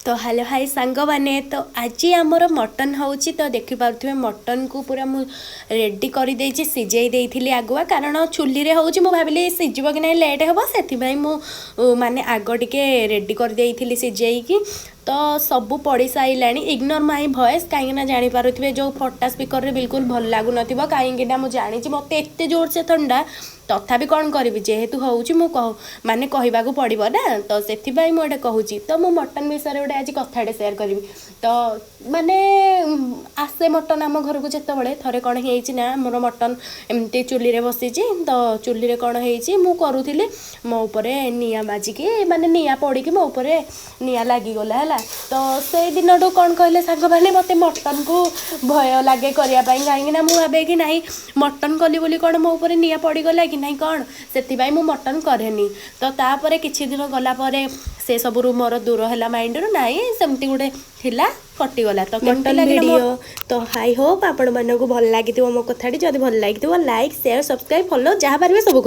तो hello hi सांग मैंने तो आज आमर मटन होची तो देखि पारुथिबे मटन को पूरा मु रेडी कर देछि सिझेई देइथिली आगुआ कारण चुल्ली रे होची मु भाबिली सिझिबो कि नै लेट हेबो सेथि भाई मु माने आगो टिके रेडी कर देइथिली सिझेई की तो सबू पड़ साराणी इग्नोर माई भॉइस कहीं जानीपे जो फटा स्पीकर रे बिल्कुल भल लगुन कहीं मुझे जानी मत एत जोर से ठंडा तथापि कौन करी जेहेतु हूँ माने कहवाक पड़ो ना तो से मुझे कहूँ तो मु मटन विषय गोटे आज कथाटे सेयार करी तो माने आसे मटन आम घर को जिते थे कौन होना मोर मटन एमती चुली रे बसी तो चुली रे कौन हो करूली मो उपरे निआ बाजिकी माने निआ पड़ी मो उपरे निआ लगिगला है तो से दिन कौन कहले सांग मैंने मत मटन को भय लगे करने कहीं भावे कि ना मटन कली बोली कौन मो ऊपर निआ पड़गला कि ना कौन से मु मटन कैनि तो तापर किछि दिन गलापर से सब मोर दूर है माइंड रू ना सेमती गोटे कटिगला तो मटन वीडियो तो हाई होप आपण मानक भल लगी मो कथाटी जब भल लगी लाइक शेयर सब्सक्राइब फॉलो जहाँ पारे सब